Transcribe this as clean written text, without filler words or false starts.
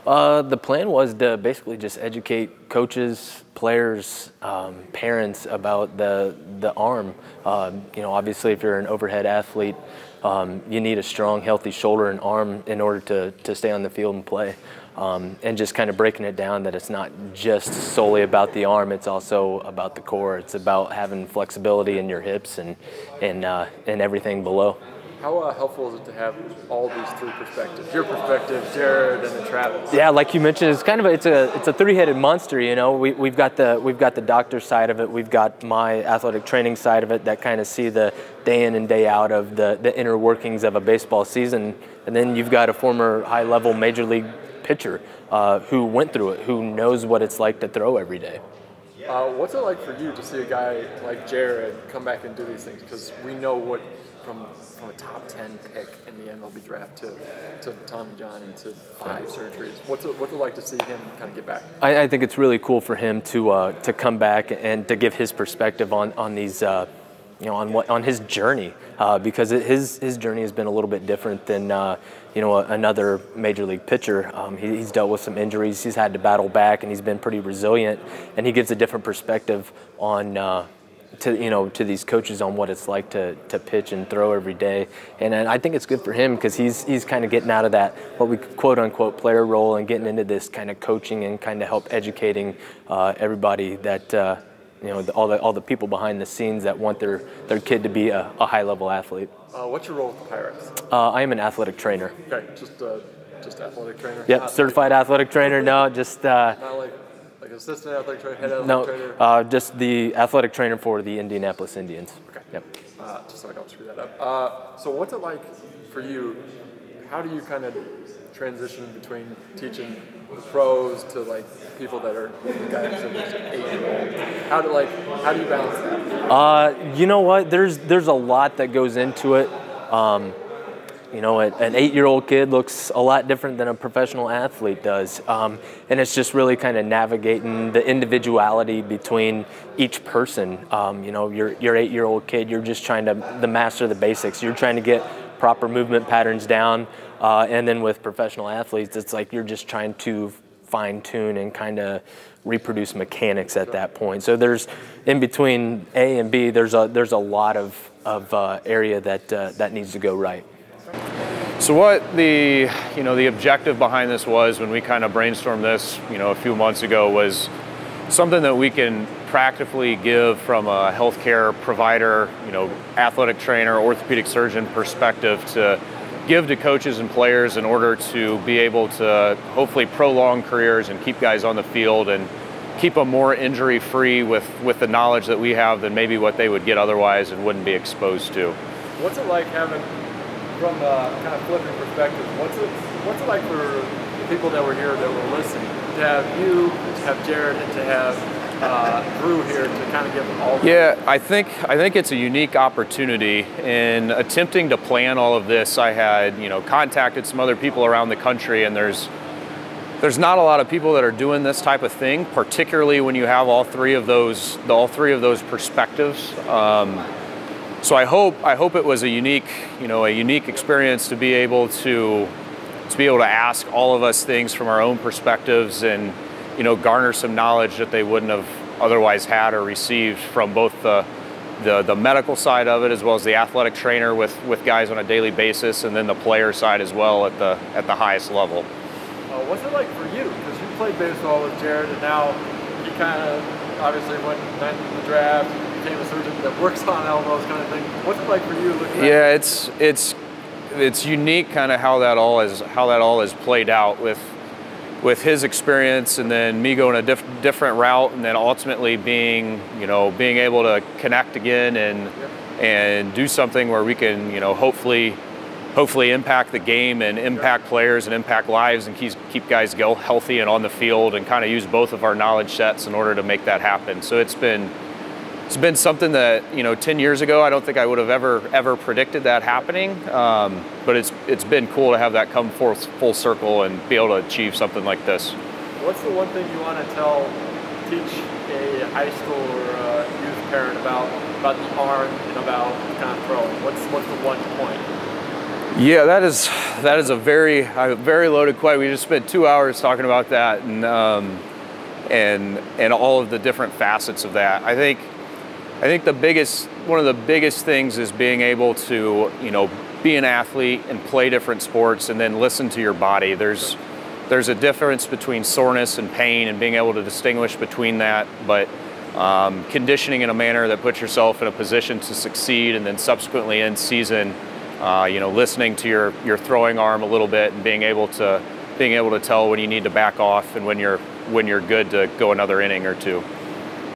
The plan was to basically just educate coaches, players, parents about the arm. Obviously, if you're an overhead athlete, you need a strong, healthy shoulder and arm in order to stay on the field and play. And just kind of breaking it down that it's not just solely about the arm, it's also about the core. It's about having flexibility in your hips and everything below. How helpful is it to have all these three perspectives? Your perspective, Jared, and then Travis. Yeah, like you mentioned, it's a three-headed monster. We've got the doctor side of it. We've got my athletic training side of it that kind of see the day in and day out of the inner workings of a baseball season, and then you've got a former high-level major league pitcher who went through it, who knows what it's like to throw every day. What's it like for you to see a guy like Jared come back and do these things? Because we know what from a top 10 pick in the MLB draft to Tommy John and to 5 surgeries. What's it like to see him kind of get back? I think it's really cool for him to come back and to give his perspective on these on his journey because his journey has been a little bit different than another major league pitcher. He's dealt with some injuries. He's had to battle back, and he's been pretty resilient. And he gives a different perspective on to these coaches on what it's like to pitch and throw every day. And I think it's good for him because he's kind of getting out of that what we quote unquote player role and getting into this kind of coaching and kind of help educating everybody that all the people behind the scenes that want their kid to be a high level athlete. What's your role with the Pirates? I am an athletic trainer. Okay, just athletic trainer. Yep, certified athletic trainer. No, just not like assistant athletic trainer, head athletic trainer? Just the athletic trainer for the Indianapolis Indians. Okay. Yep. Just so I don't screw that up. So what's it like for you? How do you kind of transition between teaching the pros to like people that are guys that are 8-year-old? How do you balance that? You know what? There's a lot that goes into it. An 8-year-old kid looks a lot different than a professional athlete does. And it's just really kind of navigating the individuality between each person. Your 8-year-old kid, you're just trying to master the basics. You're trying to get proper movement patterns down. And then with professional athletes, it's like you're just trying to fine tune and kind of reproduce mechanics at that point. So there's, in between A and B, there's a lot of area that needs to go right. So what the objective behind this was when we kind of brainstormed this, a few months ago, was something that we can practically give from a healthcare provider, athletic trainer, orthopedic surgeon perspective to give to coaches and players in order to be able to hopefully prolong careers and keep guys on the field and keep them more injury-free with the knowledge that we have than maybe what they would get otherwise and wouldn't be exposed to. What's it like having, from a kind of flipping perspective, what's it like for the people that were here that were listening, to have you, to have Jared, and to have Drew here to kind of give them all? Yeah, I think it's a unique opportunity. In attempting to plan all of this, I had contacted some other people around the country, and there's not a lot of people that are doing this type of thing, particularly when you have all three of those perspectives. So I hope it was a unique experience to be able to ask all of us things from our own perspectives and garner some knowledge that they wouldn't have otherwise had or received from both the medical side of it as well as the athletic trainer with guys on a daily basis, and then the player side as well at the highest level. What's it like for you? Because you played baseball with Jared, and now he kind of obviously went in the draft, became a surgeon that works on elbows, kind of thing. What's it like for you looking at it? It's unique kind of how that all has played out with his experience, and then me going a different route, and then ultimately being able to connect again and do something where we can hopefully impact the game and impact players and impact lives and keep guys healthy and on the field, and kind of use both of our knowledge sets in order to make that happen. So it's been something that 10 years ago I don't think I would have ever predicted that happening, but it's been cool to have that come full circle and be able to achieve something like this. What's the one thing you want to teach a high school or a youth parent about the arm and about kind of throwing? What's the one point? Yeah, that is a very loaded question. We just spent 2 hours talking about that, and all of the different facets of that. I think one of the biggest things is being able to, be an athlete and play different sports, and then listen to your body. There's a difference between soreness and pain, and being able to distinguish between that, but conditioning in a manner that puts yourself in a position to succeed, and then subsequently in season, listening to your throwing arm a little bit, and being able to tell when you need to back off and when you're good to go another inning or two.